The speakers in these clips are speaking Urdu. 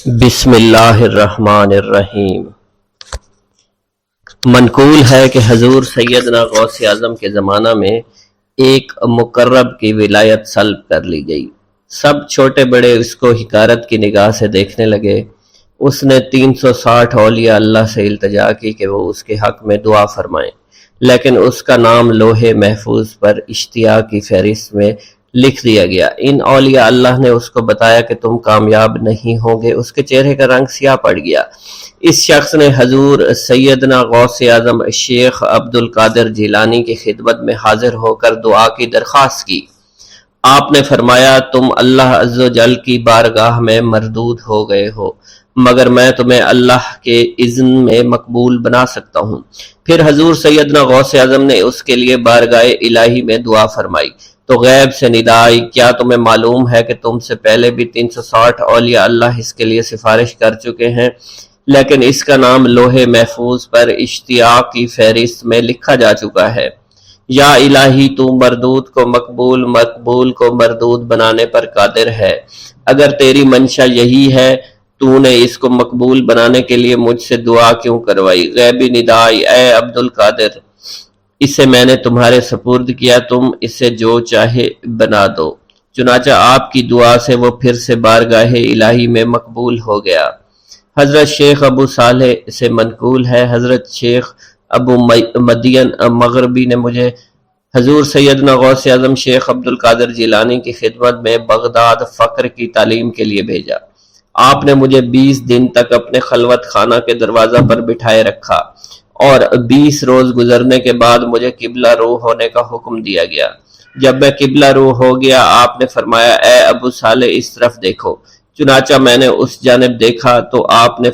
بسم اللہ الرحمن الرحیم۔ منقول ہے کہ حضور سیدنا غوث اعظم کے زمانہ میں ایک مقرب کی ولایت سلب کر لی گئی۔ سب چھوٹے بڑے اس کو حقارت کی نگاہ سے دیکھنے لگے۔ اس نے 360 اولیاء اللہ سے التجا کی کہ وہ اس کے حق میں دعا فرمائیں، لیکن اس کا نام لوح محفوظ پر اشتیاق کی فہرست میں لکھ دیا گیا۔ ان اولیاء اللہ نے اس کو بتایا کہ تم کامیاب نہیں ہوں گے۔ اس کے چہرے کا رنگ سیاہ پڑ گیا۔ اس شخص نے حضور سیدنا غوث اعظم شیخ عبد القادر جیلانی کی خدمت میں حاضر ہو کر دعا کی درخواست کی۔ آپ نے فرمایا تم اللہ عز و جل کی بارگاہ میں مردود ہو گئے ہو، مگر میں تمہیں اللہ کے اذن میں مقبول بنا سکتا ہوں۔ پھر حضور سیدنا غوث اعظم نے اس کے لیے بارگاہ الہی میں دعا فرمائی تو غیب سے ندا آئی، کیا تمہیں معلوم ہے کہ تم سے پہلے بھی 360 اولیاء اللہ اس کے لیے سفارش کر چکے ہیں، لیکن اس کا نام لوح محفوظ پر اشتیاق کی فہرست میں لکھا جا چکا ہے۔ یا الہی تو مردود کو مقبول، مقبول کو مردود بنانے پر قادر ہے۔ اگر تیری منشا یہی ہے تو نے اس کو مقبول بنانے کے لیے مجھ سے دعا کیوں کروائی؟ غیبی ندا آئی، اے عبد القادر، اسے میں نے تمہارے سپرد کیا، تم اسے جو چاہے بنا دو۔ چنانچہ آپ کی دعا سے وہ پھر سے بارگاہ الہی میں مقبول ہو گیا۔ حضرت شیخ ابو صالح سے منقول ہے، حضرت شیخ ابو مدین مغربی نے مجھے حضور سیدنا غوث اعظم شیخ عبد القادر جیلانی کی خدمت میں بغداد فقر کی تعلیم کے لیے بھیجا۔ آپ نے مجھے 20 دن تک اپنے خلوت خانہ کے دروازہ پر بٹھائے رکھا اور 20 روز گزرنے کے بعد مجھے قبلہ رو ہونے کا حکم دیا گیا۔ جب میں قبلہ رو ہو گیا، آپ نے فرمایا اے ابو صالح اس طرف دیکھو۔ چنانچہ میں نے اس جانب دیکھا تو آپ نے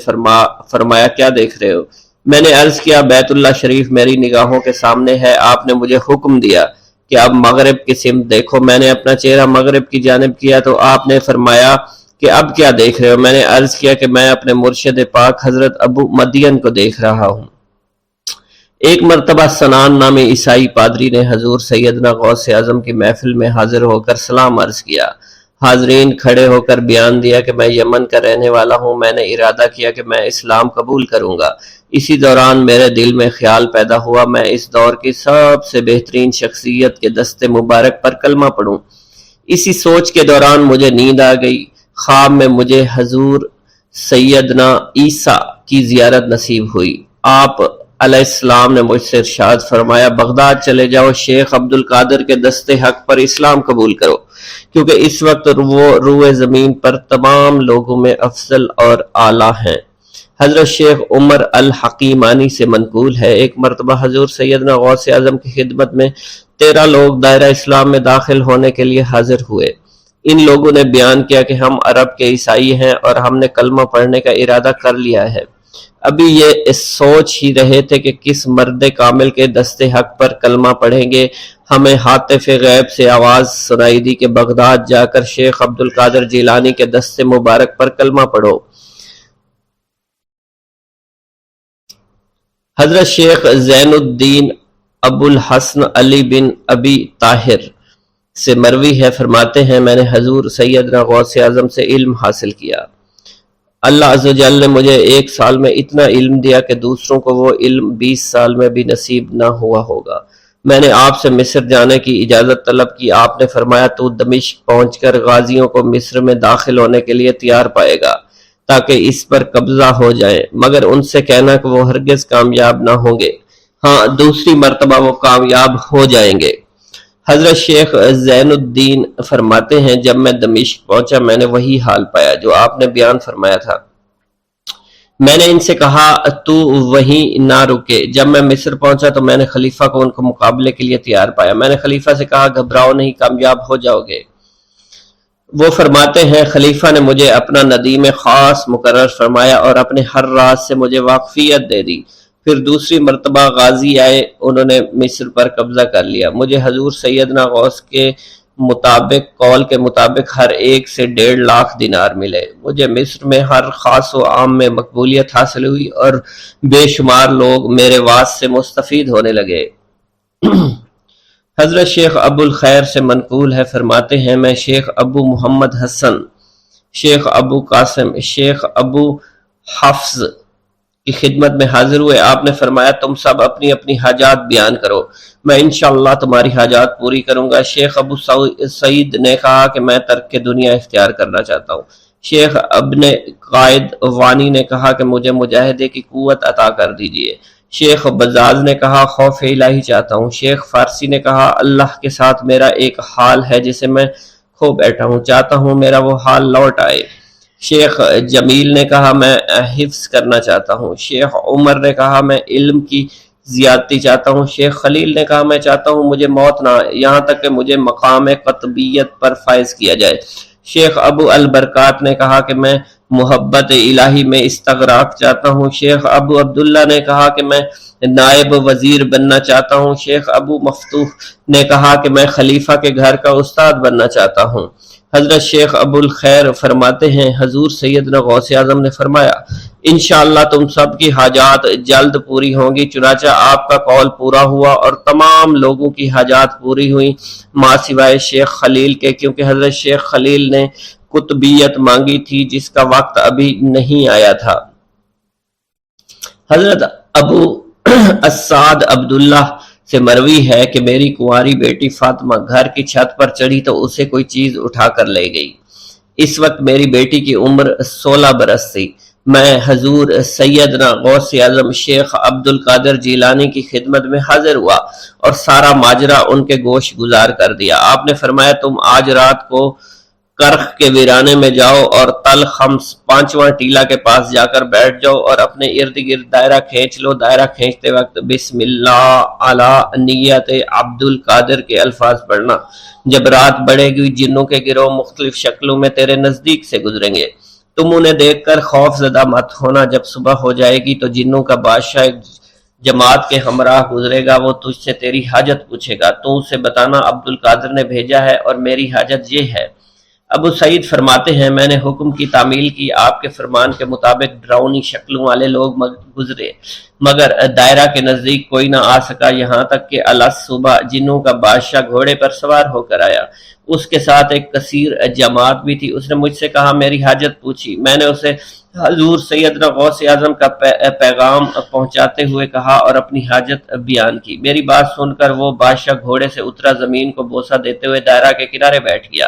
فرمایا کیا دیکھ رہے ہو؟ میں نے عرض کیا بیت اللہ شریف میری نگاہوں کے سامنے ہے۔ آپ نے مجھے حکم دیا کہ اب مغرب کی سمت دیکھو۔ میں نے اپنا چہرہ مغرب کی جانب کیا تو آپ نے فرمایا کہ اب کیا دیکھ رہے ہو؟ میں نے عرض کیا کہ میں اپنے مرشد پاک حضرت ابو مدین کو دیکھ رہا ہوں۔ ایک مرتبہ سنان نامی عیسائی پادری نے حضور سیدنا غوث اعظم کی محفل میں حاضر ہو کر سلام عرض کیا۔ حاضرین کھڑے ہو کر بیان دیا کہ میں یمن کا رہنے والا ہوں، میں نے ارادہ کیا کہ میں اسلام قبول کروں گا۔ اسی دوران میرے دل میں خیال پیدا ہوا میں اس دور کی سب سے بہترین شخصیت کے دست مبارک پر کلمہ پڑھوں۔ اسی سوچ کے دوران مجھے نیند آ گئی۔ خواب میں مجھے حضور سیدنا عیسیٰ کی زیارت نصیب ہوئی۔ آپ علیہ السلام نے مجھ سے ارشاد فرمایا بغداد چلے جاؤ، شیخ عبد القادر کے دست حق پر اسلام قبول کرو، کیونکہ اس وقت وہ روئے زمین پر تمام لوگوں میں افضل اور اعلیٰ ہیں۔ حضرت شیخ عمر الحکیمانی سے منقول ہے، ایک مرتبہ حضور سیدنا غوث اعظم کی خدمت میں 13 لوگ دائرہ اسلام میں داخل ہونے کے لیے حاضر ہوئے۔ ان لوگوں نے بیان کیا کہ ہم عرب کے عیسائی ہیں اور ہم نے کلمہ پڑھنے کا ارادہ کر لیا ہے۔ ابھی یہ سوچ ہی رہے تھے کہ کس مرد کامل کے دست حق پر کلمہ پڑھیں گے۔ ہمیں ہاتف غیب سے آواز سنائی دی کہ بغداد جا کر شیخ عبد القادر جیلانی کے دست مبارک پر کلمہ پڑھو۔ حضرت شیخ زین الدین ابو الحسن علی بن ابی طاہر سے مروی ہے، فرماتے ہیں میں نے حضور سیدنا غوث اعظم سے علم حاصل کیا۔ اللہ عز و جل نے مجھے 1 سال میں اتنا علم دیا کہ دوسروں کو وہ علم 20 سال میں بھی نصیب نہ ہوا ہوگا۔ میں نے آپ سے مصر جانے کی اجازت طلب کی۔ آپ نے فرمایا تو دمشق پہنچ کر غازیوں کو مصر میں داخل ہونے کے لیے تیار پائے گا تاکہ اس پر قبضہ ہو جائے، مگر ان سے کہنا کہ وہ ہرگز کامیاب نہ ہوں گے، ہاں دوسری مرتبہ وہ کامیاب ہو جائیں گے۔ حضرت شیخ زین الدین فرماتے ہیں جب میں دمشق پہنچا میں نے وہی حال پایا جو آپ نے بیان فرمایا تھا۔ میں نے ان سے کہا تو وہیں نہ رکے۔ جب میں مصر پہنچا تو میں نے خلیفہ کو ان کو مقابلے کے لیے تیار پایا۔ میں نے خلیفہ سے کہا گھبراؤ نہیں، کامیاب ہو جاؤ گے۔ وہ فرماتے ہیں خلیفہ نے مجھے اپنا ندیم خاص مقرر فرمایا اور اپنے ہر راز سے مجھے واقفیت دے دی۔ پھر دوسری مرتبہ غازی آئے، انہوں نے مصر پر قبضہ کر لیا۔ مجھے حضور سیدنا غوث کے قول کے مطابق ہر ایک سے 1.5 لاکھ دینار ملے۔ مجھے مصر میں ہر خاص و عام میں مقبولیت حاصل ہوئی اور بے شمار لوگ میرے واعظ سے مستفید ہونے لگے۔ حضرت شیخ ابو الخیر سے منقول ہے، فرماتے ہیں میں شیخ ابو محمد حسن شیخ ابو قاسم شیخ ابو حفظ کی خدمت میں حاضر ہوئے۔ آپ نے فرمایا تم سب اپنی اپنی حاجات بیان کرو، میں انشاءاللہ تمہاری حاجات پوری کروں گا۔ شیخ ابو سعید نے کہا کہ میں ترک دنیا اختیار کرنا چاہتا ہوں۔ شیخ ابن قائد وانی نے کہا کہ مجھے مجاہدے کی قوت عطا کر دیجئے۔ شیخ بزاز نے کہا خوف الہی چاہتا ہوں۔ شیخ فارسی نے کہا اللہ کے ساتھ میرا ایک حال ہے جسے میں کھو بیٹھا ہوں، چاہتا ہوں میرا وہ حال لوٹ آئے۔ شیخ جمیل نے کہا میں حفظ کرنا چاہتا ہوں۔ شیخ عمر نے کہا میں علم کی زیادتی چاہتا ہوں۔ شیخ خلیل نے کہا میں چاہتا ہوں مجھے موت نہ آئے، یہاں تک کہ مجھے مقام قطبیت پر فائز کیا جائے۔ شیخ ابو البرکات نے کہا کہ میں محبت الہی میں استغراق چاہتا ہوں۔ شیخ ابو عبداللہ نے کہا کہ میں نائب وزیر بننا چاہتا ہوں۔ شیخ ابو مفتوح نے کہا کہ میں خلیفہ کے گھر کا استاد بننا چاہتا ہوں۔ حضرت شیخ ابو الخیر فرماتے ہیں حضور سیدنا غوث اعظم نے فرمایا انشاءاللہ تم سب کی حاجات جلد پوری ہوں گی۔ چنانچہ آپ کا قول پورا ہوا اور تمام لوگوں کی حاجات پوری ہوئیں ماں سوائے شیخ خلیل کے، کیونکہ حضرت شیخ خلیل نے قطبیت مانگی تھی جس کا وقت ابھی نہیں آیا تھا۔ حضرت ابو السعد عبداللہ سے مروی ہے کہ میری کنواری بیٹی فاطمہ گھر کی چھت پر چڑھی تو اسے کوئی چیز اٹھا کر لے گئی۔ اس وقت میری بیٹی کی عمر 16 برس تھی۔ میں حضور سیدنا غوث اعظم شیخ عبد القادر جیلانی کی خدمت میں حاضر ہوا اور سارا ماجرا ان کے گوش گزار کر دیا۔ آپ نے فرمایا تم آج رات کو کرخ کے ویرانے میں جاؤ اور تل خمس 5واں ٹیلا کے پاس جا کر بیٹھ جاؤ اور اپنے ارد گرد دائرہ کھینچ لو۔ دائرہ کھینچتے وقت بسم اللہ علی نیت عبد القادر کے الفاظ پڑھنا۔ جب رات بڑھے گی جنوں کے گروہ مختلف شکلوں میں تیرے نزدیک سے گزریں گے، تم انہیں دیکھ کر خوف زدہ مت ہونا۔ جب صبح ہو جائے گی تو جنوں کا بادشاہ ایک جماعت کے ہمراہ گزرے گا، وہ تجھ سے تیری حاجت پوچھے گا، تو اسے بتانا عبد القادر نے بھیجا ہے اور میری حاجت یہ ہے۔ ابو سعید فرماتے ہیں میں نے حکم کی تعمیل کی، آپ کے فرمان کے مطابق ڈراؤنی شکلوں والے لوگ گزرے مگر دائرہ کے نزدیک کوئی نہ آ سکا، یہاں تک کہ صبح جنوں کا بادشاہ گھوڑے پر سوار ہو کر آیا، اس کے ساتھ ایک کثیر جماعت بھی تھی۔ اس نے مجھ سے کہا میری حاجت پوچھی، میں نے اسے حضور سیدنا غوث اعظم کا پیغام پہنچاتے ہوئے کہا اور اپنی حاجت بیان کی۔ میری بات سن کر وہ بادشاہ گھوڑے سے اترا، زمین کو بوسہ دیتے ہوئے دائرہ کے کنارے بیٹھ گیا۔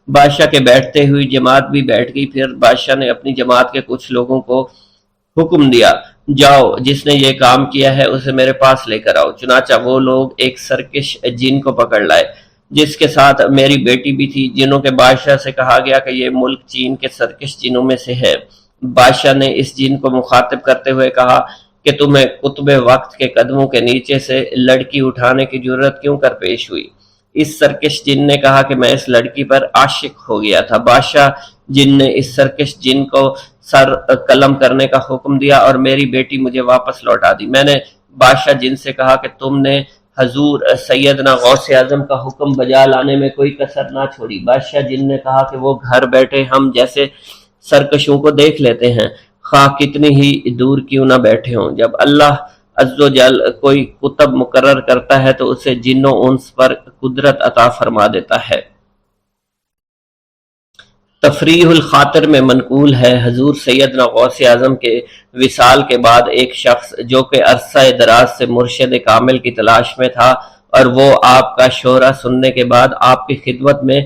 بادشاہ کے بیٹھتے ہوئی جماعت بھی بیٹھ گئی۔ پھر بادشاہ نے اپنی جماعت کے کچھ لوگوں کو حکم دیا جاؤ جس نے یہ کام کیا ہے اسے میرے پاس لے کر آؤ۔ چنانچہ وہ لوگ ایک سرکش جن کو پکڑ لائے جس کے ساتھ میری بیٹی بھی تھی۔ جنوں کے بادشاہ سے کہا گیا کہ یہ ملک چین کے سرکش جنوں میں سے ہے۔ بادشاہ نے اس جن کو مخاطب کرتے ہوئے کہا کہ تمہیں قطب وقت کے قدموں کے نیچے سے لڑکی اٹھانے کی جرت کیوں کر پیش ہوئی؟ اس سرکش جن نے کہا کہ میں اس لڑکی پر عاشق ہو گیا تھا۔ بادشاہ جن نے اس سرکش جن کو سر قلم کرنے کا حکم دیا اور میری بیٹی مجھے واپس لوٹا دی۔ میں نے بادشاہ جن سے کہا کہ تم نے حضور سیدنا غوث اعظم کا حکم بجا لانے میں کوئی کسر نہ چھوڑی۔ بادشاہ جن نے کہا کہ وہ گھر بیٹھے ہم جیسے سرکشوں کو دیکھ لیتے ہیں، خواہ کتنی ہی دور کیوں نہ بیٹھے ہوں۔ جب اللہ عز و جل کوئی کتب مقرر کرتا ہے تو اسے جن و انس پر قدرت عطا فرما دیتا ہے۔ تفریح الخاطر میں منقول ہے حضور سیدنا غوث اعظم کے وصال کے بعد ایک شخص جو کہ عرصہ دراز سے مرشد کامل کی تلاش میں تھا اور وہ آپ کا شورا سننے کے بعد آپ کی خدمت میں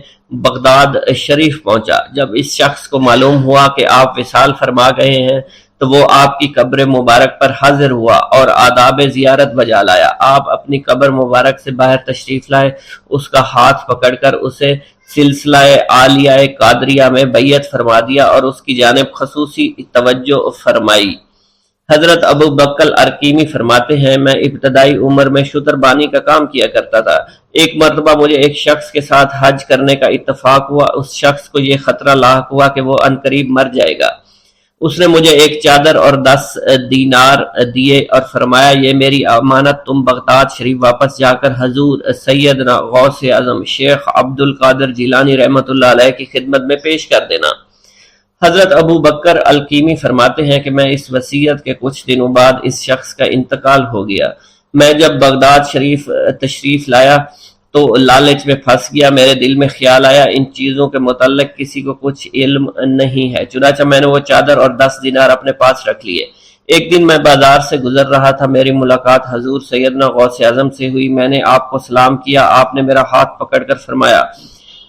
بغداد شریف پہنچا۔ جب اس شخص کو معلوم ہوا کہ آپ وصال فرما گئے ہیں تو وہ آپ کی قبر مبارک پر حاضر ہوا اور آداب زیارت بجا لایا۔ آپ اپنی قبر مبارک سے باہر تشریف لائے، اس کا ہاتھ پکڑ کر اسے سلسلہ عالیہ قادریہ میں بیعت فرما دیا اور اس کی جانب خصوصی توجہ فرمائی۔ حضرت ابو بکر ارکیمی فرماتے ہیں میں ابتدائی عمر میں شتر بانی کا کام کیا کرتا تھا۔ ایک مرتبہ مجھے ایک شخص کے ساتھ حج کرنے کا اتفاق ہوا۔ اس شخص کو یہ خطرہ لاحق ہوا کہ وہ عنقریب مر جائے گا۔ اس نے مجھے ایک چادر اور 10 دینار دیے اور فرمایا یہ میری امانت، تم بغداد شریف واپس جا کر حضور سیدنا غوث اعظم شیخ عبد القادر جیلانی رحمۃ اللہ علیہ کی خدمت میں پیش کر دینا۔ حضرت ابو بکر الکیمی فرماتے ہیں کہ میں اس وصیت کے کچھ دنوں بعد اس شخص کا انتقال ہو گیا۔ میں جب بغداد شریف تشریف لایا تو لالچ میں پھنس گیا۔ میرے دل میں خیال آیا ان چیزوں کے متعلق کسی کو کچھ علم نہیں ہے، چنانچہ میں نے وہ چادر اور 10 دینار اپنے پاس رکھ لیے۔ ایک دن میں بازار سے گزر رہا تھا، میری ملاقات حضور سیدنا غوث اعظم سے ہوئی۔ میں نے آپ کو سلام کیا، آپ نے میرا ہاتھ پکڑ کر فرمایا،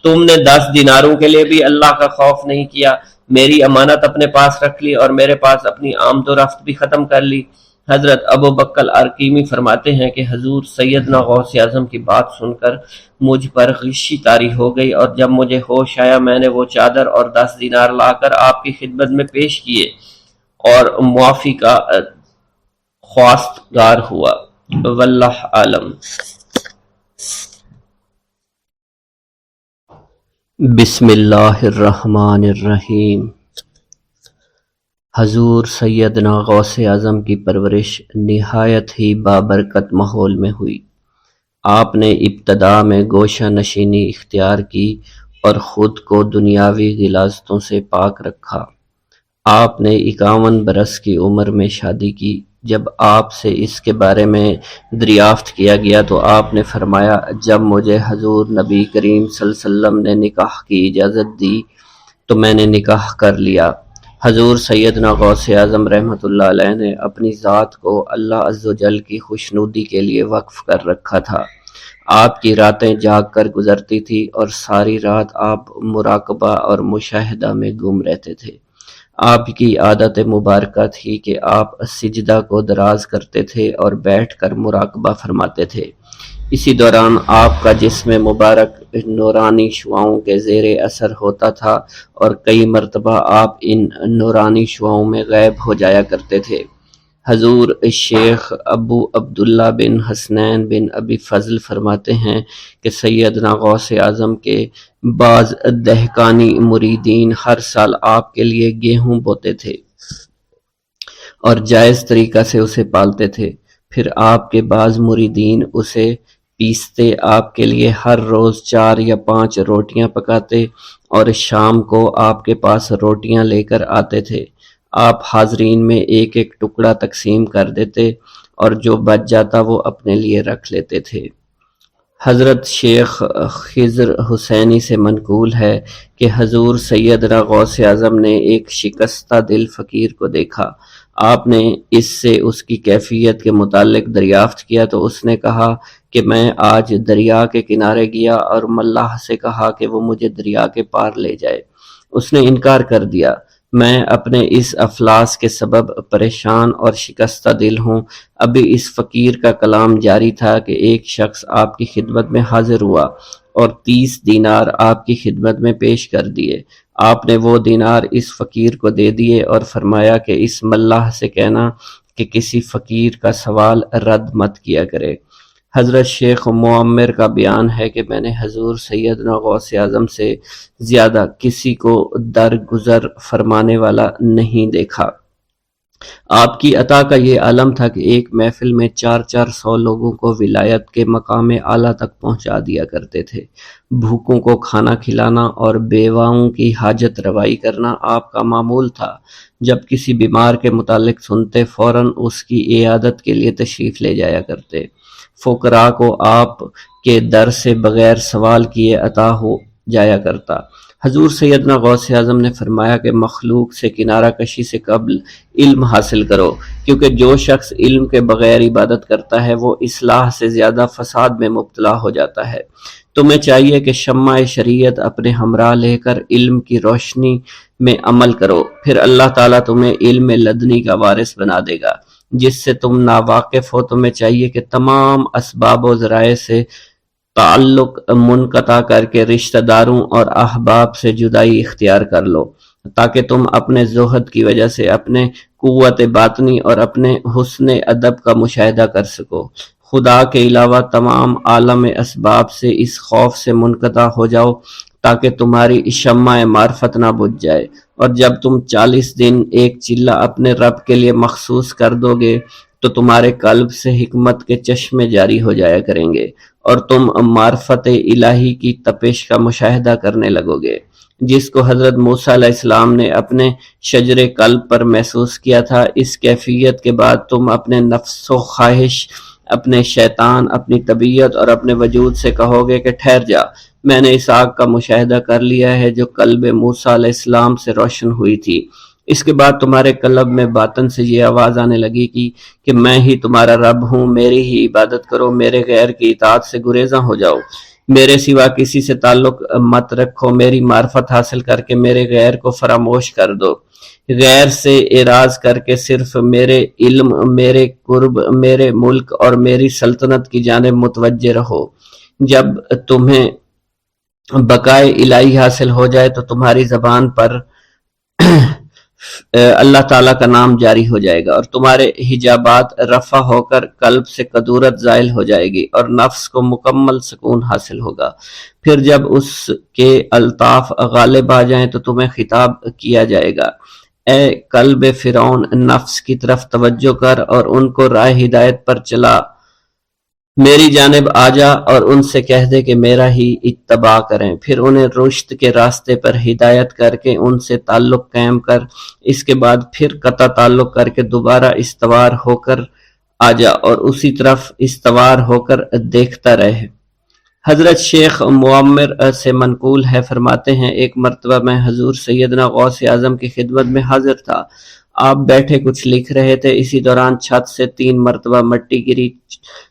تم نے 10 دیناروں کے لیے بھی اللہ کا خوف نہیں کیا، میری امانت اپنے پاس رکھ لی اور میرے پاس اپنی آمد و رفت بھی ختم کر لی۔ حضرت ابو بکر ارقیمی فرماتے ہیں کہ حضور سیدنا غوث اعظم کی بات سن کر مجھ پر غشی طاری ہو گئی، اور جب مجھے ہوش آیا میں نے وہ چادر اور 10 دینار لا کر آپ کی خدمت میں پیش کیے اور معافی کا خواستگار ہوا۔ واللہ عالم۔ بسم اللہ الرحمن الرحیم۔ حضور سیدنا غوث اعظم کی پرورش نہایت ہی بابرکت ماحول میں ہوئی۔ آپ نے ابتدا میں گوشہ نشینی اختیار کی اور خود کو دنیاوی غلاظتوں سے پاک رکھا۔ آپ نے 51 برس کی عمر میں شادی کی۔ جب آپ سے اس کے بارے میں دریافت کیا گیا تو آپ نے فرمایا، جب مجھے حضور نبی کریم صلی اللہ علیہ وسلم نے نکاح کی اجازت دی تو میں نے نکاح کر لیا۔ حضور سیدنا غوث اعظم رحمۃ اللہ علیہ نے اپنی ذات کو اللہ عز و جل کی خوشنودی کے لیے وقف کر رکھا تھا۔ آپ کی راتیں جاگ کر گزرتی تھی اور ساری رات آپ مراقبہ اور مشاہدہ میں گم رہتے تھے۔ آپ کی عادت مبارکہ تھی کہ آپ سجدہ کو دراز کرتے تھے اور بیٹھ کر مراقبہ فرماتے تھے۔ اسی دوران آپ کا جسم مبارک نورانی شعاؤں کے زیر اثر ہوتا تھا اور کئی مرتبہ آپ ان نورانی شعاؤں میں غائب ہو جایا کرتے تھے۔ حضور شیخ ابو عبداللہ بن حسنین بن ابی فضل فرماتے ہیں کہ سیدنا غوث اعظم کے بعض دہقانی مریدین ہر سال آپ کے لیے گیہوں بوتے تھے اور جائز طریقہ سے اسے پالتے تھے۔ پھر آپ کے بعض مریدین اسے پیستے، آپ کے لیے ہر روز 4 یا 5 روٹیاں پکاتے اور شام کو آپ کے پاس روٹیاں لے کر آتے تھے۔ آپ حاضرین میں ایک ایک ٹکڑا تقسیم کر دیتے اور جو بچ جاتا وہ اپنے لیے رکھ لیتے تھے۔ حضرت شیخ خضر حسینی سے منقول ہے کہ حضور سیدنا غوث اعظم نے ایک شکستہ دل فقیر کو دیکھا۔ آپ نے اس سے اس کی کیفیت کے متعلق دریافت کیا تو اس نے کہا کہ میں آج دریا کے کنارے گیا اور ملاح سے کہا کہ وہ مجھے دریا کے پار لے جائے۔ اس نے انکار کر دیا۔ میں اپنے اس افلاس کے سبب پریشان اور شکستہ دل ہوں۔ ابھی اس فقیر کا کلام جاری تھا کہ ایک شخص آپ کی خدمت میں حاضر ہوا اور 30 دینار آپ کی خدمت میں پیش کر دیے۔ آپ نے وہ دینار اس فقیر کو دے دیے اور فرمایا کہ اس ملاح سے کہنا کہ کسی فقیر کا سوال رد مت کیا کرے۔ حضرت شیخ معمر کا بیان ہے کہ میں نے حضور سیدنا غوث اعظم سے زیادہ کسی کو درگزر فرمانے والا نہیں دیکھا۔ آپ کی عطا کا یہ عالم تھا کہ ایک محفل میں 400 لوگوں کو ولایت کے مقام اعلیٰ تک پہنچا دیا کرتے تھے۔ بھوکوں کو کھانا کھلانا اور بیواؤں کی حاجت روائی کرنا آپ کا معمول تھا۔ جب کسی بیمار کے متعلق سنتے فوراً اس کی عیادت کے لیے تشریف لے جایا کرتے۔ فقراء کو آپ کے در سے بغیر سوال کیے عطا ہو جایا کرتا۔ حضور سیدنا غوث اعظم نے فرمایا کہ مخلوق سے کنارہ کشی سے قبل علم حاصل کرو، کیونکہ جو شخص علم کے بغیر عبادت کرتا ہے وہ اصلاح سے زیادہ فساد میں مبتلا ہو جاتا ہے۔ تمہیں چاہیے کہ شمع شریعت اپنے ہمراہ لے کر علم کی روشنی میں عمل کرو، پھر اللہ تعالیٰ تمہیں علم لدنی کا وارث بنا دے گا جس سے تم ناواقف ہو۔ تمہیں چاہیے کہ تمام اسباب و ذرائع سے تعلق منقطع کر کے رشتہ داروں اور احباب سے جدائی اختیار کر لو، تاکہ تم اپنے زہد کی وجہ سے اپنے قوت باطنی اور اپنے حسن ادب کا مشاہدہ کر سکو۔ خدا کے علاوہ تمام عالم اسباب سے اس خوف سے منقطع ہو جاؤ تاکہ تمہاری شمع معرفت نہ بجھ جائے، اور جب تم 40 دن ایک چلہ اپنے رب کے لیے مخصوص کر دو گے تو تمہارے قلب سے حکمت کے چشمے جاری ہو جایا کریں گے اور تم معرفت الہی کی تپش کا مشاہدہ کرنے لگو گے، جس کو حضرت موسیٰ علیہ السلام نے اپنے شجر قلب پر محسوس کیا تھا۔ اس کیفیت کے بعد تم اپنے نفس و خواہش اپنے شیطان، اپنی طبیعت اور اپنے وجود سے کہو گے کہ ٹھہر جا، میں نے اس آگ کا مشاہدہ کر لیا ہے جو قلب موسیٰ علیہ السلام سے روشن ہوئی تھی۔ اس کے بعد تمہارے قلب میں باطن سے یہ آواز آنے لگی کہ میں ہی تمہارا رب ہوں، میری ہی عبادت کرو، میرے غیر کی اطاعت سے گریزاں ہو جاؤ، میرے سوا کسی سے تعلق مت رکھو، میری معرفت حاصل کر کے میرے غیر کو فراموش کر دو، غیر سے اعراض کر کے صرف میرے علم، میرے قرب، میرے ملک اور میری سلطنت کی جانب متوجہ رہو۔ جب تمہیں بقائے الہی حاصل ہو جائے تو تمہاری زبان پر اللہ تعالیٰ کا نام جاری ہو جائے گا اور تمہارے حجابات رفع ہو کر قلب سے کدورت زائل ہو جائے گی اور نفس کو مکمل سکون حاصل ہوگا۔ پھر جب اس کے الطاف غالب آ جائیں تو تمہیں خطاب کیا جائے گا، اے قلب فرعون، نفس کی طرف توجہ کر اور ان کو راہ ہدایت پر چلا، میری جانب آ جا اور ان سے کہہ دے کہ میرا ہی اتباع کریں، پھر انہیں رشد کے راستے پر ہدایت کر کے ان سے تعلق قائم کر، اس کے بعد پھر قطع تعلق کر کے دوبارہ استوار ہو کر آ جا اور اسی طرف استوار ہو کر دیکھتا رہے۔ حضرت شیخ معمر سے منقول ہے، فرماتے ہیں ایک مرتبہ میں حضور سیدنا غوث اعظم کی خدمت میں حاضر تھا، آپ بیٹھے کچھ لکھ رہے تھے، اسی دوران چھت سے 3 مرتبہ مٹی گری،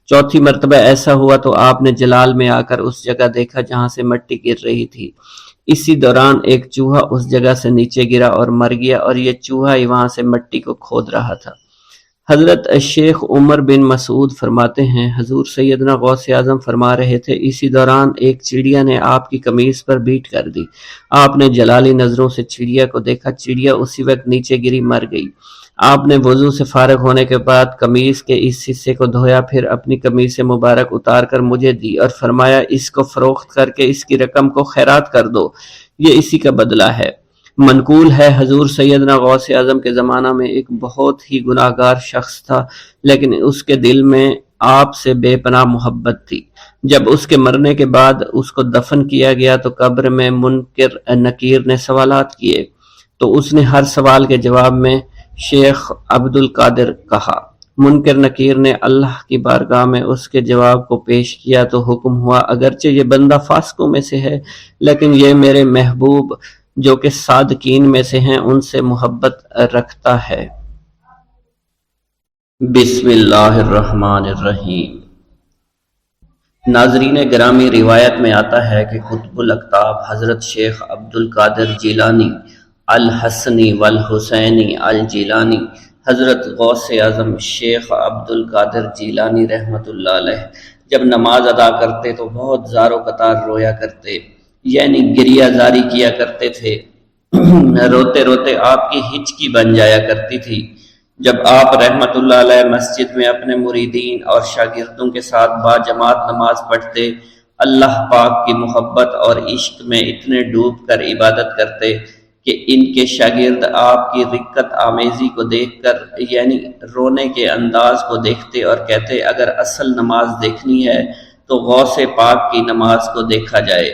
چوتھی مرتبہ ایسا ہوا تو آپ نے جلال میں آ کر اس جگہ دیکھا جہاں سے مٹی گر رہی تھی، اسی دوران ایک چوہا اس جگہ سے نیچے گرا اور مر گیا اور یہ چوہا ہی وہاں سے مٹی کو کھود رہا تھا۔ حضرت شیخ عمر بن مسعود فرماتے ہیں حضور سیدنا غوث اعظم فرما رہے تھے، اسی دوران ایک چڑیا نے آپ کی قمیص پر بیٹ کر دی، آپ نے جلالی نظروں سے چڑیا کو دیکھا، چڑیا اسی وقت نیچے گری مر گئی، آپ نے وضو سے فارغ ہونے کے بعد قمیص کے اس حصے کو دھویا، پھر اپنی قمیص مبارک اتار کر مجھے دی اور فرمایا اس کو فروخت کر کے اس کی رقم کو خیرات کر دو، یہ اسی کا بدلہ ہے۔ منقول ہے حضور سیدنا غوث اعظم کے زمانہ میں ایک بہت ہی گناہگار شخص تھا، لیکن اس کے دل میں آپ سے بے پناہ محبت تھی۔ جب اس کے مرنے کے بعد اس کو دفن کیا گیا تو قبر میں منکر نکیر نے سوالات کیے، تو اس نے ہر سوال کے جواب میں شیخ عبد القادر کہا۔ منکر نکیر نے اللہ کی بارگاہ میں اس کے جواب کو پیش کیا تو حکم ہوا، اگرچہ یہ بندہ فاسقوں میں سے ہے لیکن یہ میرے محبوب جو کہ صادقین میں سے ہیں ان سے محبت رکھتا ہے۔ بسم اللہ الرحمن الرحیم۔ ناظرین گرامی، روایت میں آتا ہے کہ قطب الاقطاب حضرت شیخ عبد القادر جیلانی الحسنی والحسینی الجیلانی، حضرت غوث اعظم شیخ عبد القادر جیلانی رحمۃ اللہ علیہ جب نماز ادا کرتے تو بہت زار و قطار رویا کرتے، یعنی گریہ زاری کیا کرتے تھے، روتے روتے آپ کی ہچکی بن جایا کرتی تھی۔ جب آپ رحمت اللہ علیہ مسجد میں اپنے مریدین اور شاگردوں کے ساتھ باجماعت نماز پڑھتے، اللہ پاک کی محبت اور عشق میں اتنے ڈوب کر عبادت کرتے کہ ان کے شاگرد آپ کی رقت آمیزی کو دیکھ کر، یعنی رونے کے انداز کو دیکھتے اور کہتے اگر اصل نماز دیکھنی ہے تو غوث پاک کی نماز کو دیکھا جائے۔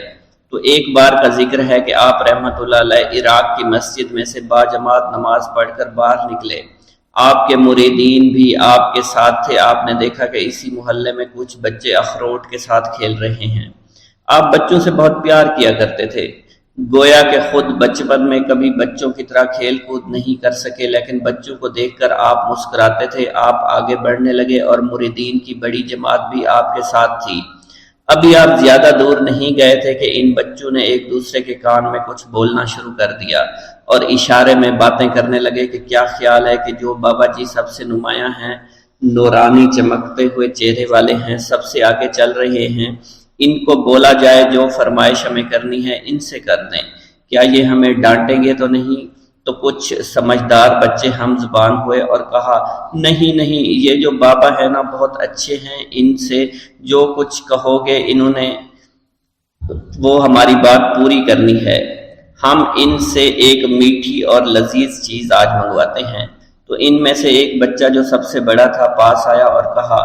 تو ایک بار کا ذکر ہے کہ آپ رحمت اللہ علیہ عراق کی مسجد میں سے باجماعت نماز پڑھ کر باہر نکلے، آپ کے مریدین بھی آپ کے ساتھ تھے، آپ نے دیکھا کہ اسی محلے میں کچھ بچے اخروٹ کے ساتھ کھیل رہے ہیں۔ آپ بچوں سے بہت پیار کیا کرتے تھے، گویا کہ خود بچپن میں کبھی بچوں کی طرح کھیل کود نہیں کر سکے، لیکن بچوں کو دیکھ کر آپ مسکراتے تھے۔ آپ آگے بڑھنے لگے اور مریدین کی بڑی جماعت بھی آپ کے ساتھ تھی۔ ابھی آپ زیادہ دور نہیں گئے تھے کہ ان بچوں نے ایک دوسرے کے کان میں کچھ بولنا شروع کر دیا اور اشارے میں باتیں کرنے لگے کہ کیا خیال ہے کہ جو بابا جی سب سے نمایاں ہیں، نورانی چمکتے ہوئے چہرے والے ہیں، سب سے آگے چل رہے ہیں، ان کو بولا جائے جو فرمائش ہمیں کرنی ہے ان سے کر دیں، کیا یہ ہمیں ڈانٹیں گے تو نہیں؟ تو کچھ سمجھدار بچے ہم زبان ہوئے اور کہا نہیں نہیں، یہ جو بابا ہے نا بہت اچھے ہیں، ان سے جو کچھ کہو گے انہوں نے وہ ہماری بات پوری کرنی ہے، ہم ان سے ایک میٹھی اور لذیذ چیز آج منگواتے ہیں۔ تو ان میں سے ایک بچہ جو سب سے بڑا تھا پاس آیا اور کہا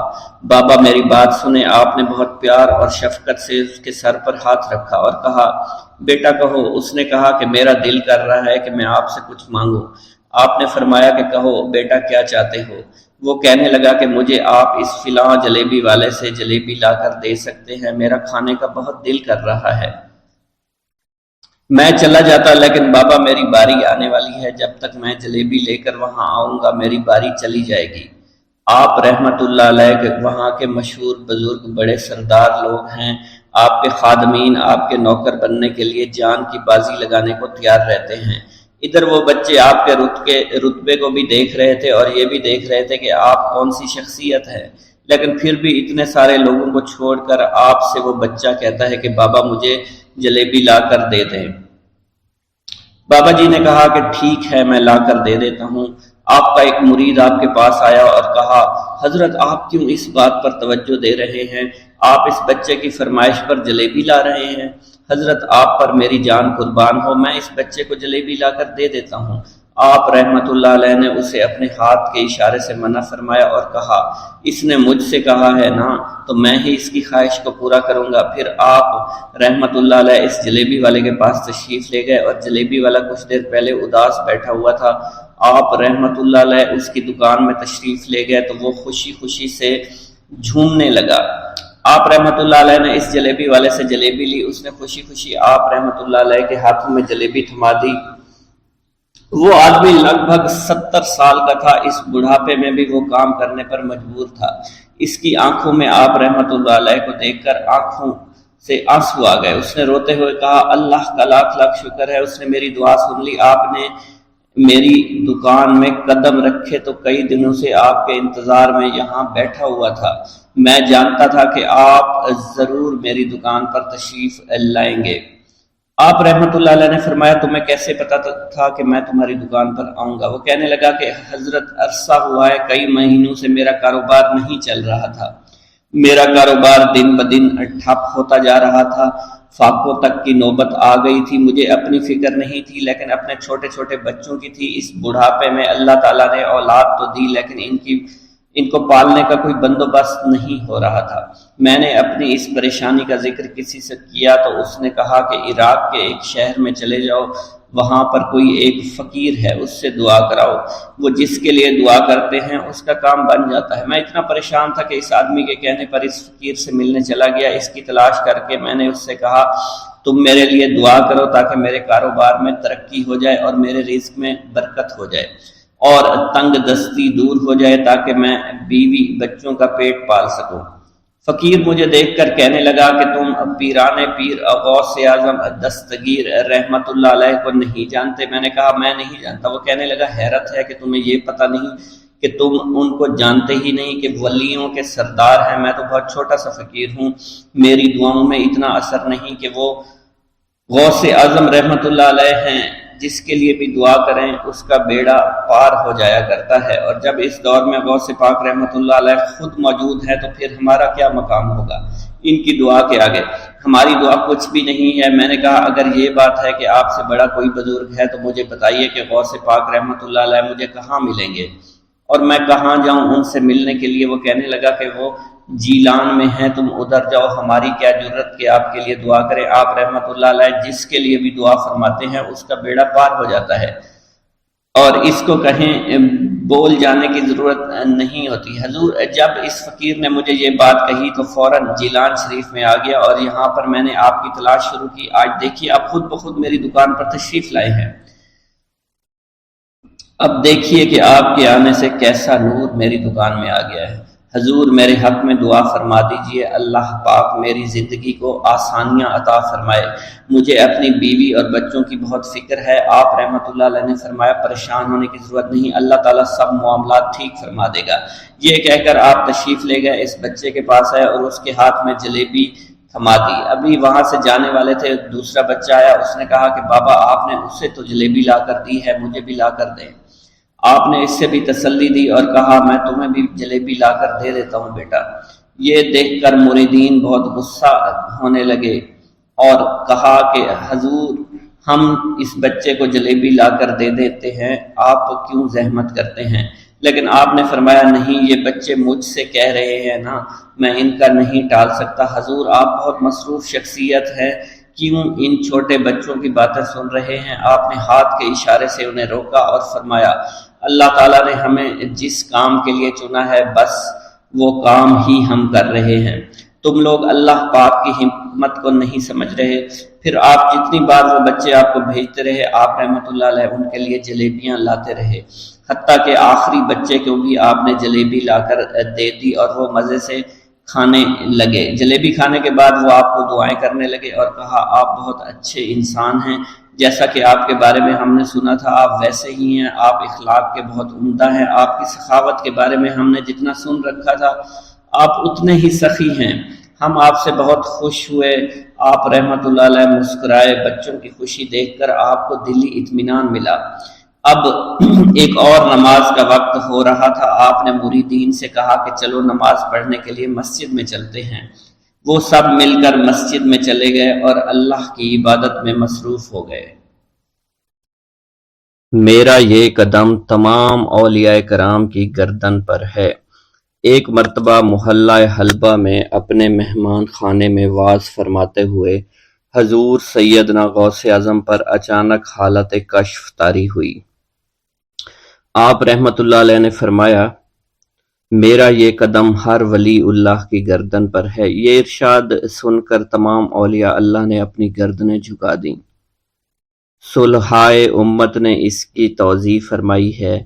بابا میری بات سنیں۔ آپ نے بہت پیار اور شفقت سے اس کے سر پر ہاتھ رکھا اور کہا بیٹا کہو۔ اس نے کہا کہ میرا دل کر رہا ہے کہ میں آپ سے کچھ مانگوں۔ آپ نے فرمایا کہ کہو بیٹا کیا چاہتے ہو؟ وہ کہنے لگا کہ مجھے آپ اس فلاں جلیبی والے سے جلیبی لا کر دے سکتے ہیں، میرا کھانے کا بہت دل کر رہا ہے۔ میں چلا جاتا، لیکن بابا میری باری آنے والی ہے، جب تک میں جلیبی لے کر وہاں آؤں گا میری باری چلی جائے گی۔ آپ رحمت اللہ علیہ کے وہاں کے مشہور بزرگ بڑے سردار لوگ ہیں، آپ کے خادمین آپ کے نوکر بننے کے لیے جان کی بازی لگانے کو تیار رہتے ہیں۔ ادھر وہ بچے آپ کے رتبے کو بھی دیکھ رہے تھے اور یہ بھی دیکھ رہے تھے کہ آپ کون سی شخصیت ہے، لیکن پھر بھی اتنے سارے لوگوں کو چھوڑ کر آپ سے وہ بچہ کہتا ہے کہ بابا مجھے جلیبی لا کر دے دیں۔ بابا جی نے کہا کہ ٹھیک ہے میں لا کر دے دیتا ہوں۔ آپ کا ایک مرید آپ کے پاس آیا اور کہا حضرت آپ کیوں اس بات پر توجہ دے رہے ہیں، آپ اس بچے کی فرمائش پر جلیبی لا رہے ہیں؟ حضرت آپ پر میری جان قربان ہو، میں اس بچے کو جلیبی لا کر دے دیتا ہوں۔ آپ رحمت اللہ علیہ نے اسے اپنے ہاتھ کے اشارے سے منع فرمایا اور کہا اس نے مجھ سے کہا ہے نا تو میں ہی اس کی خواہش کو پورا کروں گا۔ پھر آپ رحمت اللہ علیہ اس جلیبی والے کے پاس تشریف لے گئے اور جلیبی والا کچھ دیر پہلے اداس بیٹھا ہوا تھا۔ آپ رحمت اللہ علیہ اس کی دکان میں تشریف لے گئے تو وہ خوشی خوشی سے جھومنے لگا۔ آپ رحمت اللہ علیہ نے اس جلیبی والے سے جلیبی لی، اس نے خوشی خوشی آپ رحمت اللہ علیہ کے ہاتھوں میں جلیبی تھما دی۔ وہ آدمی لگ بھگ 70 سال کا تھا، اس بڑھاپے میں بھی وہ کام کرنے پر مجبور تھا۔ اس کی آنکھوں میں آپ رحمت اللہ علیہ کو دیکھ کر آنکھوں سے آنسو آ گئے۔ اس نے روتے ہوئے کہا اللہ کا لاکھ لاکھ شکر ہے، اس نے میری دعا سن لی۔ آپ نے میری دکان میں قدم رکھے تو کئی دنوں سے آپ کے انتظار میں یہاں بیٹھا ہوا تھا۔ میں جانتا تھا کہ آپ ضرور میری دکان پر تشریف لائیں گے۔ آپ رحمت اللہ علیہ نے فرمایا تمہیں کیسے پتا تھا کہ میں تمہاری دکان پر آؤں گا؟ وہ کہنے لگا کہ حضرت عرصہ ہوا ہے، کئی مہینوں سے میرا کاروبار نہیں چل رہا تھا، میرا کاروبار دن بدن ٹھپ ہوتا جا رہا تھا، فاقوں تک کی نوبت آ گئی تھی۔ مجھے اپنی فکر نہیں تھی لیکن اپنے چھوٹے چھوٹے بچوں کی تھی۔ اس بڑھاپے میں اللہ تعالیٰ نے اولاد تو دی لیکن ان کو پالنے کا کوئی بندوبست نہیں ہو رہا تھا۔ میں نے اپنی اس پریشانی کا ذکر کسی سے کیا تو اس نے کہا کہ عراق کے ایک شہر میں چلے جاؤ، وہاں پر کوئی ایک فقیر ہے، اس سے دعا کراؤ، وہ جس کے لیے دعا کرتے ہیں اس کا کام بن جاتا ہے۔ میں اتنا پریشان تھا کہ اس آدمی کے کہنے پر اس فقیر سے ملنے چلا گیا۔ اس کی تلاش کر کے میں نے اس سے کہا تم میرے لیے دعا کرو تاکہ میرے کاروبار میں ترقی ہو جائے اور میرے رزق میں برکت ہو جائے اور تنگ دستی دور ہو جائے تاکہ میں بیوی بچوں کا پیٹ پال سکوں۔ فقیر مجھے دیکھ کر کہنے لگا کہ تم پیرانے پیر غوث اعظم دستگیر رحمت اللہ علیہ کو نہیں جانتے؟ میں نے کہا میں نہیں جانتا۔ وہ کہنے لگا حیرت ہے کہ تمہیں یہ پتہ نہیں کہ تم ان کو جانتے ہی نہیں کہ ولیوں کے سردار ہیں۔ میں تو بہت چھوٹا سا فقیر ہوں، میری دعاؤں میں اتنا اثر نہیں کہ وہ غوث اعظم رحمت اللہ علیہ ہیں، جس کے لیے بھی دعا کریں اس کا بیڑا پار ہو جایا کرتا ہے، اور جب اس دور میں غوث پاک رحمت اللہ علیہ خود موجود ہے تو پھر ہمارا کیا مقام ہوگا ان کی دعا کے آگے؟ ہماری دعا کچھ بھی نہیں ہے۔ میں نے کہا اگر یہ بات ہے کہ آپ سے بڑا کوئی بزرگ ہے تو مجھے بتائیے کہ غوث پاک رحمت اللہ علیہ مجھے کہاں ملیں گے اور میں کہاں جاؤں ان سے ملنے کے لیے؟ وہ کہنے لگا کہ وہ جیلان میں ہیں، تم ادھر جاؤ، ہماری کیا جرت کہ آپ کے لیے دعا کریں۔ آپ رحمت اللہ علیہ جس کے لیے بھی دعا فرماتے ہیں اس کا بیڑا پار ہو جاتا ہے اور اس کو کہیں بول جانے کی ضرورت نہیں ہوتی۔ حضور جب اس فقیر نے مجھے یہ بات کہی تو فوراً جیلان شریف میں آ گیا اور یہاں پر میں نے آپ کی تلاش شروع کی۔ آج دیکھیے آپ خود بخود میری دکان پر تشریف لائے ہیں۔ اب دیکھیے کہ آپ کے آنے سے کیسا نور میری دکان میں آ گیا ہے۔ حضور میرے حق میں دعا فرما دیجئے، اللہ پاک میری زندگی کو آسانیاں عطا فرمائے، مجھے اپنی بیوی اور بچوں کی بہت فکر ہے۔ آپ رحمت اللہ علیہ نے فرمایا پریشان ہونے کی ضرورت نہیں، اللہ تعالیٰ سب معاملات ٹھیک فرما دے گا۔ یہ کہہ کر آپ تشریف لے گئے، اس بچے کے پاس آئے اور اس کے ہاتھ میں جلیبی تھما دی۔ ابھی وہاں سے جانے والے تھے، دوسرا بچہ آیا، اس نے کہا کہ بابا آپ نے اسے تو جلیبی لا کر دی ہے، مجھے بھی لا کر دیں۔ آپ نے اس سے بھی تسلی دی اور کہا میں تمہیں بھی جلیبی لا کر دے دیتا ہوں بیٹا۔ یہ دیکھ کر مریدین بہت غصہ ہونے لگے اور کہا کہ حضور ہم اس بچے کو جلیبی لا کر دے دیتے ہیں، آپ کیوں زحمت کرتے ہیں؟ لیکن آپ نے فرمایا نہیں، یہ بچے مجھ سے کہہ رہے ہیں نا، میں ان کا نہیں ٹال سکتا۔ حضور آپ بہت مصروف شخصیت ہے، کیوں ان چھوٹے بچوں کی باتیں سن رہے ہیں؟ آپ نے ہاتھ کے اشارے سے انہیں روکا اور فرمایا اللہ تعالیٰ نے ہمیں جس کام کے لیے چنا ہے بس وہ کام ہی ہم کر رہے ہیں، تم لوگ اللہ پاک کی حکمت کو نہیں سمجھ رہے۔ پھر آپ جتنی بار وہ بچے آپ کو بھیجتے رہے آپ رحمۃ اللہ علیہ ان کے لیے جلیبیاں لاتے رہے، حتیٰ کہ آخری بچے کو بھی آپ نے جلیبی لا کر دے دی اور وہ مزے سے کھانے لگے۔ جلیبی کھانے کے بعد وہ آپ کو دعائیں کرنے لگے اور کہا آپ بہت اچھے انسان ہیں، جیسا کہ آپ کے بارے میں ہم نے سنا تھا آپ ویسے ہی ہیں، آپ اخلاق کے بہت عمدہ ہیں، آپ کی سخاوت کے بارے میں ہم نے جتنا سن رکھا تھا آپ اتنے ہی سخی ہیں، ہم آپ سے بہت خوش ہوئے۔ آپ رحمت اللہ علیہ مسکرائے، بچوں کی خوشی دیکھ کر آپ کو دلی اطمینان ملا۔ اب ایک اور نماز کا وقت ہو رہا تھا، آپ نے مریدین سے کہا کہ چلو نماز پڑھنے کے لیے مسجد میں چلتے ہیں۔ وہ سب مل کر مسجد میں چلے گئے اور اللہ کی عبادت میں مصروف ہو گئے۔ میرا یہ قدم تمام اولیاء کرام کی گردن پر ہے۔ ایک مرتبہ محلہ حلبہ میں اپنے مہمان خانے میں واز فرماتے ہوئے حضور سیدنا غوث اعظم پر اچانک حالت کشف طاری ہوئی۔ آپ رحمت اللہ علیہ نے فرمایا میرا یہ قدم ہر ولی اللہ کی گردن پر ہے۔ یہ ارشاد سن کر تمام اولیاء اللہ نے اپنی گردنیں جھکا دیں۔ صلحائے امت نے اس کی توضیح فرمائی ہے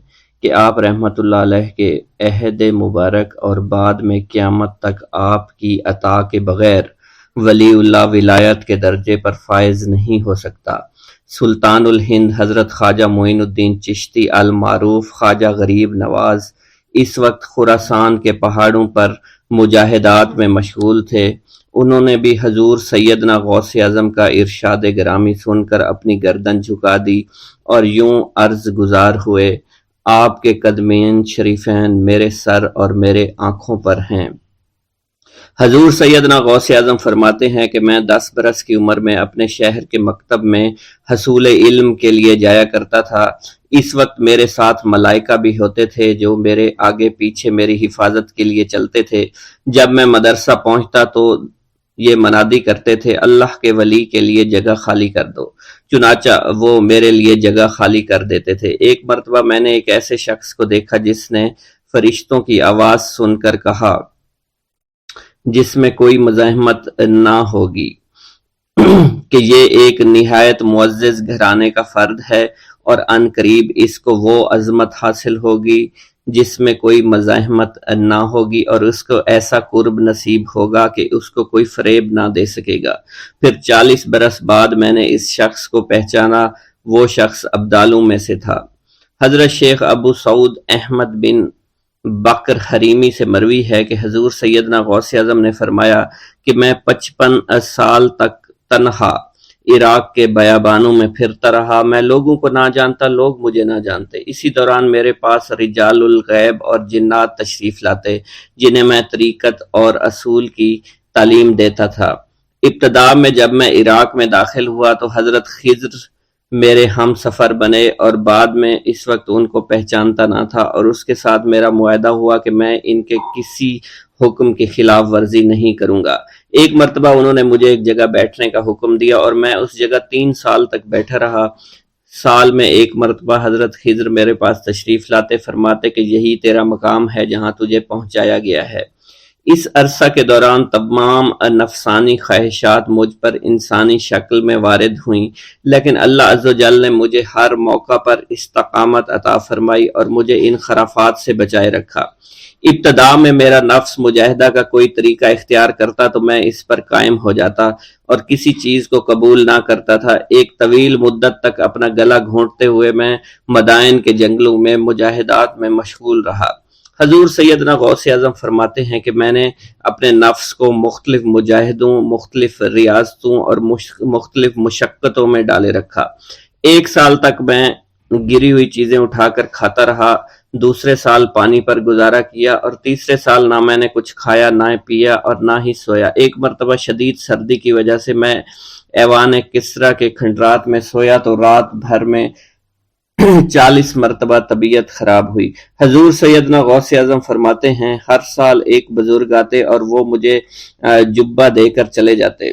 کہ آپ رحمت اللہ علیہ کے عہد مبارک اور بعد میں قیامت تک آپ کی عطا کے بغیر ولی اللہ ولایت کے درجے پر فائز نہیں ہو سکتا۔ سلطان الہند حضرت خواجہ معین الدین چشتی المعروف خواجہ غریب نواز اس وقت خراسان کے پہاڑوں پر مجاہدات میں مشغول تھے۔ انہوں نے بھی حضور سیدنا غوث اعظم کا ارشاد گرامی سن کر اپنی گردن جھکا دی اور یوں عرض گزار ہوئے آپ کے قدمین شریفین میرے سر اور میرے آنکھوں پر ہیں۔ حضور سیدنا غوث اعظم فرماتے ہیں کہ میں 10 برس کی عمر میں اپنے شہر کے مکتب میں حصول علم کے لیے جایا کرتا تھا۔ اس وقت میرے ساتھ ملائکہ بھی ہوتے تھے جو میرے آگے پیچھے میری حفاظت کے لیے چلتے تھے۔ جب میں مدرسہ پہنچتا تو یہ منادی کرتے تھے اللہ کے ولی کے لیے جگہ خالی کر دو، چنانچہ وہ میرے لیے جگہ خالی کر دیتے تھے۔ ایک مرتبہ میں نے ایک ایسے شخص کو دیکھا جس نے فرشتوں کی آواز سن کر کہا جس میں کوئی مزاحمت نہ ہوگی کہ یہ ایک نہایت معزز گھرانے کا فرد ہے اور عن قریب اس کو وہ عظمت حاصل ہوگی جس میں کوئی مزاحمت نہ ہوگی اور اس کو ایسا قرب نصیب ہوگا کہ اس کو کوئی فریب نہ دے سکے گا۔ پھر 40 برس بعد میں نے اس شخص کو پہچانا، وہ شخص ابدالوں میں سے تھا۔ حضرت شیخ ابو سعود احمد بن بکر حریمی سے مروی ہے کہ حضور سیدنا غوث اعظم نے فرمایا کہ میں 55 سال تک تنہا عراق کے بیابانوں میں پھرتا رہا، میں لوگوں کو نہ جانتا، لوگ مجھے نہ جانتے۔ اسی دوران میرے پاس رجال الغیب اور جنات تشریف لاتے جنہیں میں طریقت اور اصول کی تعلیم دیتا تھا۔ ابتدا میں جب میں عراق میں داخل ہوا تو حضرت خضر میرے ہم سفر بنے اور بعد میں اس وقت ان کو پہچانتا نہ تھا اور اس کے ساتھ میرا معاہدہ ہوا کہ میں ان کے کسی حکم کی خلاف ورزی نہیں کروں گا۔ ایک مرتبہ انہوں نے مجھے ایک جگہ بیٹھنے کا حکم دیا اور میں اس جگہ 3 سال تک بیٹھا رہا۔ سال میں ایک مرتبہ حضرت خضر میرے پاس تشریف لاتے، فرماتے کہ یہی تیرا مقام ہے جہاں تجھے پہنچایا گیا ہے۔ اس عرصہ کے دوران تمام نفسانی خواہشات مجھ پر انسانی شکل میں وارد ہوئیں، لیکن اللہ عز و جل نے مجھے ہر موقع پر استقامت عطا فرمائی اور مجھے ان خرافات سے بچائے رکھا۔ ابتدا میں میرا نفس مجاہدہ کا کوئی طریقہ اختیار کرتا تو میں اس پر قائم ہو جاتا اور کسی چیز کو قبول نہ کرتا تھا۔ ایک طویل مدت تک اپنا گلا گھونٹتے ہوئے میں مدائن کے جنگلوں میں مجاہدات میں مشغول رہا۔ حضور سیدنا غوث اعظم فرماتے ہیں کہ میں نے اپنے نفس کو مختلف مجاہدوں، مختلف ریاضتوں اور مختلف مشقتوں میں ڈالے رکھا۔ 1 سال تک میں گری ہوئی چیزیں اٹھا کر کھاتا رہا، دوسرے سال پانی پر گزارا کیا اور تیسرے سال نہ میں نے کچھ کھایا، نہ پیا اور نہ ہی سویا۔ ایک مرتبہ شدید سردی کی وجہ سے میں ایوان کسریٰ کے کھنڈرات میں سویا تو رات بھر میں 40 مرتبہ طبیعت خراب ہوئی۔ حضور سیدنا غوث اعظم فرماتے ہیں ہر سال ایک بزرگ آتے اور وہ مجھے جبہ دے کر چلے جاتے۔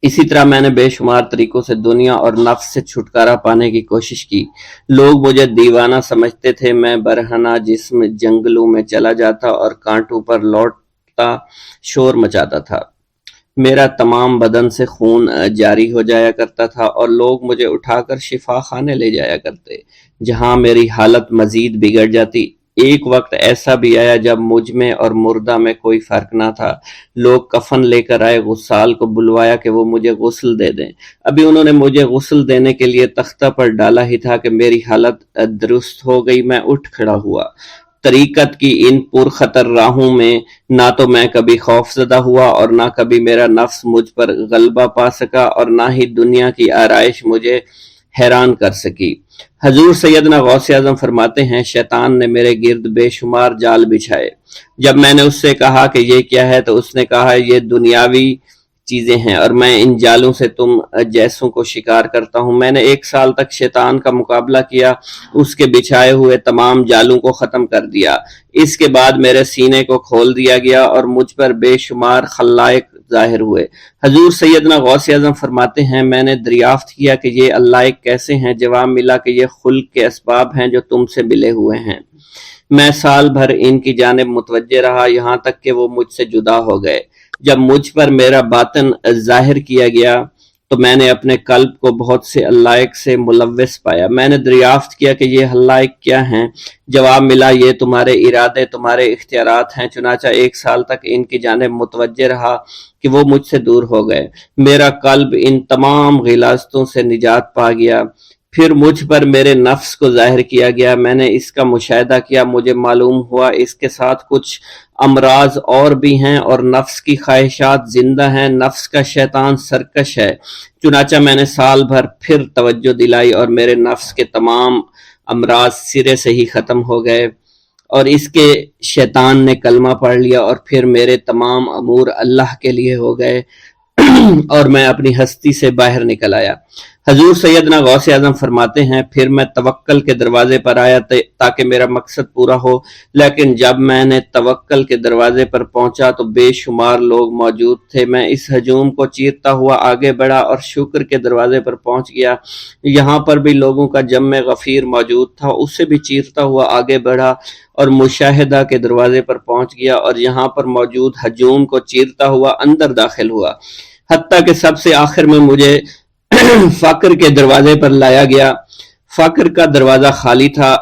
اسی طرح میں نے بے شمار طریقوں سے دنیا اور نفس سے چھٹکارا پانے کی کوشش کی۔ لوگ مجھے دیوانہ سمجھتے تھے۔ میں برہنہ جسم جنگلوں میں چلا جاتا اور کانٹوں پر لوٹتا شور مچاتا تھا۔ میرا تمام بدن سے خون جاری ہو جایا کرتا تھا اور لوگ مجھے اٹھا کر شفا خانے لے جایا کرتے، جہاں میری حالت مزید بگڑ جاتی۔ ایک وقت ایسا بھی آیا جب مجھ میں اور مردہ میں کوئی فرق نہ تھا۔ لوگ کفن لے کر آئے، غسال کو بلوایا کہ وہ مجھے غسل دے دیں۔ ابھی انہوں نے مجھے غسل دینے کے لیے تختہ پر ڈالا ہی تھا کہ میری حالت درست ہو گئی۔ میں اٹھ کھڑا ہوا۔ طریقت کی ان پرخطر راہوں میں نہ تو میں کبھی خوف زدہ ہوا اور نہ کبھی میرا نفس مجھ پر غلبہ پا سکا، اور نہ ہی دنیا کی آرائش مجھے حیران کر سکی۔ حضور سیدنا غوث اعظم فرماتے ہیں، شیطان نے میرے گرد بے شمار جال بچھائے۔ جب میں نے اس سے کہا کہ یہ کیا ہے تو اس نے کہا یہ دنیاوی چیزیں ہیں اور میں ان جالوں سے تم جیسوں کو شکار کرتا ہوں۔ میں نے 1 سال تک شیطان کا مقابلہ کیا، اس کے بچھائے ہوئے تمام جالوں کو ختم کر دیا۔ اس کے بعد میرے سینے کو کھول دیا گیا اور مجھ پر بے شمار خلائق ظاہر ہوئے۔ حضور سیدنا غوث اعظم فرماتے ہیں، میں نے دریافت کیا کہ یہ علائق کیسے ہیں؟ جواب ملا کہ یہ خلق کے اسباب ہیں جو تم سے ملے ہوئے ہیں۔ میں سال بھر ان کی جانب متوجہ رہا، یہاں تک کہ وہ مجھ سے جدا ہو گئے۔ جب مجھ پر میرا باطن ظاہر کیا گیا تو میں نے اپنے قلب کو بہت سے علائق سے ملوث پایا۔ میں نے دریافت کیا کہ یہ علائق کیا ہیں؟ جواب ملا، یہ تمہارے ارادے، تمہارے اختیارات ہیں۔ چنانچہ 1 سال تک ان کی جانب متوجہ رہا کہ وہ مجھ سے دور ہو گئے۔ میرا قلب ان تمام غلاظتوں سے نجات پا گیا۔ پھر مجھ پر میرے نفس کو ظاہر کیا گیا۔ میں نے اس کا مشاہدہ کیا، مجھے معلوم ہوا اس کے ساتھ کچھ امراض اور بھی ہیں اور نفس کی خواہشات زندہ ہیں۔ نفس کا شیطان سرکش ہے۔ چنانچہ میں نے سال بھر پھر توجہ دلائی اور میرے نفس کے تمام امراض سرے سے ہی ختم ہو گئے اور اس کے شیطان نے کلمہ پڑھ لیا اور پھر میرے تمام امور اللہ کے لیے ہو گئے اور میں اپنی ہستی سے باہر نکل آیا۔ حضور سیدنا غوث اعظم فرماتے ہیں، پھر میں توکل کے دروازے پر آیا تاکہ میرا مقصد پورا ہو، لیکن جب میں نے توکل کے دروازے پر پہنچا تو بے شمار لوگ موجود تھے۔ میں اس ہجوم کو چیرتا ہوا آگے بڑھا اور شکر کے دروازے پر پہنچ گیا۔ یہاں پر بھی لوگوں کا جمع غفیر موجود تھا، اسے بھی چیرتا ہوا آگے بڑھا اور مشاہدہ کے دروازے پر پہنچ گیا اور یہاں پر موجود ہجوم کو چیرتا ہوا اندر داخل ہوا، حتیٰ کہ سب سے آخر میں مجھے فقر کے دروازے پر لایا گیا۔ فقر کا دروازہ خالی تھا۔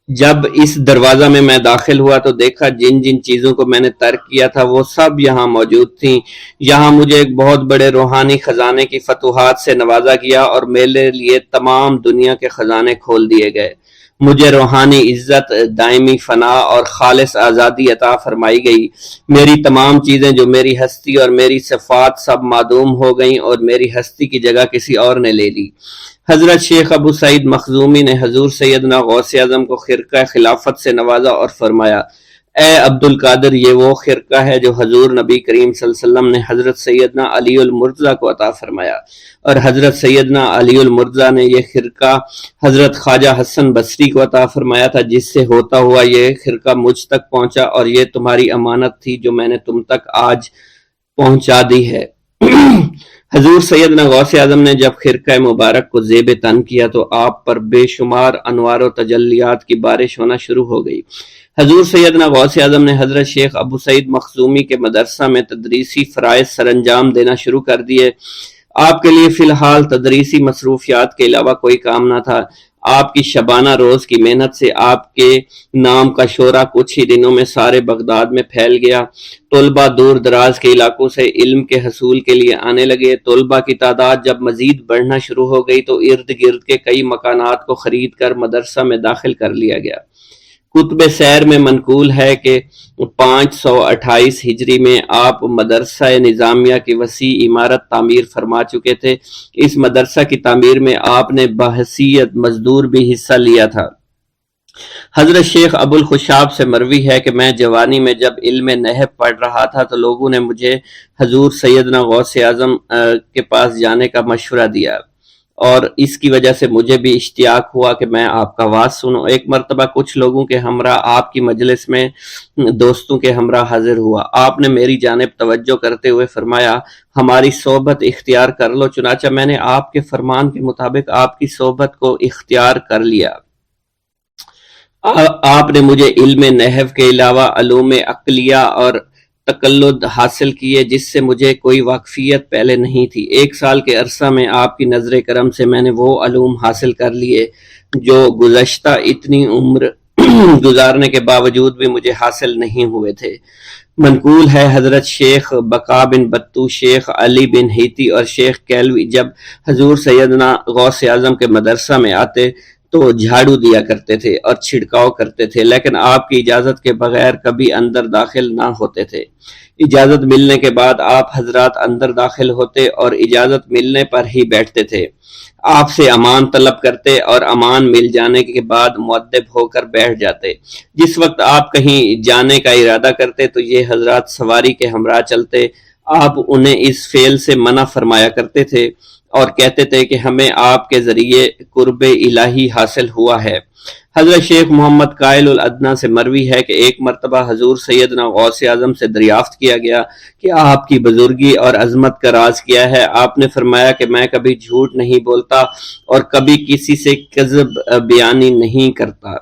جب اس دروازہ میں داخل ہوا تو دیکھا جن جن چیزوں کو میں نے ترک کیا تھا وہ سب یہاں موجود تھیں۔ یہاں مجھے ایک بہت بڑے روحانی خزانے کی فتوحات سے نوازا گیا اور میرے لیے تمام دنیا کے خزانے کھول دیے گئے۔ مجھے روحانی عزت، دائمی فنا اور خالص آزادی عطا فرمائی گئی۔ میری تمام چیزیں جو میری ہستی اور میری صفات سب معدوم ہو گئیں اور میری ہستی کی جگہ کسی اور نے لے لی۔ حضرت شیخ ابو سعید مخزومی نے حضور سیدنا غوث اعظم کو خرقہ خلافت سے نوازا اور فرمایا، اے عبد القادر، یہ وہ خرقہ ہے جو حضور نبی کریم صلی اللہ علیہ وسلم نے حضرت سیدنا علی المرتضیٰ کو عطا فرمایا، اور حضرت سیدنا علی المرتضیٰ نے یہ خرقہ حضرت خواجہ حسن بصری کو عطا فرمایا تھا، جس سے ہوتا ہوا یہ خرقہ مجھ تک پہنچا، اور یہ تمہاری امانت تھی جو میں نے تم تک آج پہنچا دی ہے۔ حضور سیدنا غوث اعظم نے جب خرقہ مبارک کو زیب تن کیا تو آپ پر بے شمار انوار و تجلیات کی بارش ہونا شروع ہو گئی۔ حضور سیدنا غوث اعظم نے حضرت شیخ ابو سعید مخزومی کے مدرسہ میں تدریسی فرائض سر انجام دینا شروع کر دیے۔ آپ کے لیے فی الحال تدریسی مصروفیات کے علاوہ کوئی کام نہ تھا۔ آپ کی شبانہ روز کی محنت سے آپ کے نام کا شعرہ کچھ ہی دنوں میں سارے بغداد میں پھیل گیا۔ طلبہ دور دراز کے علاقوں سے علم کے حصول کے لیے آنے لگے۔ طلبہ کی تعداد جب مزید بڑھنا شروع ہو گئی تو ارد گرد کے کئی مکانات کو خرید کر مدرسہ میں داخل کر لیا گیا۔ کتب سیر میں منقول ہے کہ 528 ہجری میں آپ مدرسہ نظامیہ کی وسیع عمارت تعمیر فرما چکے تھے۔ اس مدرسہ کی تعمیر میں آپ نے بحیثیت مزدور بھی حصہ لیا تھا۔ حضرت شیخ ابو الخشاب سے مروی ہے کہ میں جوانی میں جب علم نحو پڑھ رہا تھا تو لوگوں نے مجھے حضور سیدنا غوث اعظم کے پاس جانے کا مشورہ دیا اور اس کی وجہ سے مجھے بھی اشتیاق ہوا کہ میں آپ کا واز سنوں۔ ایک مرتبہ کچھ لوگوں کے ہمراہ آپ کی مجلس میں دوستوں کے ہمراہ حاضر ہوا۔ آپ نے میری جانب توجہ کرتے ہوئے فرمایا ہماری صحبت اختیار کر لو، چنانچہ میں نے آپ کے فرمان کے مطابق آپ کی صحبت کو اختیار کر لیا۔ آپ نے مجھے علم نحو کے علاوہ علوم عقلیہ اور تقلد حاصل کیے جس سے مجھے کوئی واقفیت پہلے نہیں تھی۔ 1 سال کے عرصہ میں آپ کی نظر کرم سے میں نے وہ علوم حاصل کر لیے جو گزشتہ اتنی عمر گزارنے کے باوجود بھی مجھے حاصل نہیں ہوئے تھے۔ منقول ہے حضرت شیخ بقا بن بطو، شیخ علی بن ہیتی اور شیخ کیلوی جب حضور سیدنا غوث اعظم کے مدرسہ میں آتے تو جھاڑو دیا کرتے تھے اور چھڑکاؤ کرتے تھے، لیکن آپ کی اجازت کے بغیر کبھی اندر داخل نہ ہوتے تھے۔ اجازت ملنے کے بعد آپ حضرات اندر داخل ہوتے اور اجازت ملنے پر ہی بیٹھتے تھے۔ آپ سے امان طلب کرتے اور امان مل جانے کے بعد مؤدب ہو کر بیٹھ جاتے۔ جس وقت آپ کہیں جانے کا ارادہ کرتے تو یہ حضرات سواری کے ہمراہ چلتے۔ آپ انہیں اس فعل سے منع فرمایا کرتے تھے اور کہتے تھے کہ ہمیں آپ کے ذریعے قرب الہی حاصل ہوا ہے۔ حضرت شیخ محمد قائل الادنیٰ سے مروی ہے کہ ایک مرتبہ حضور سیدنا غوث اعظم سے دریافت کیا گیا کہ آپ کی بزرگی اور عظمت کا راز کیا ہے۔ آپ نے فرمایا کہ میں کبھی جھوٹ نہیں بولتا اور کبھی کسی سے کذب بیانی نہیں کرتا۔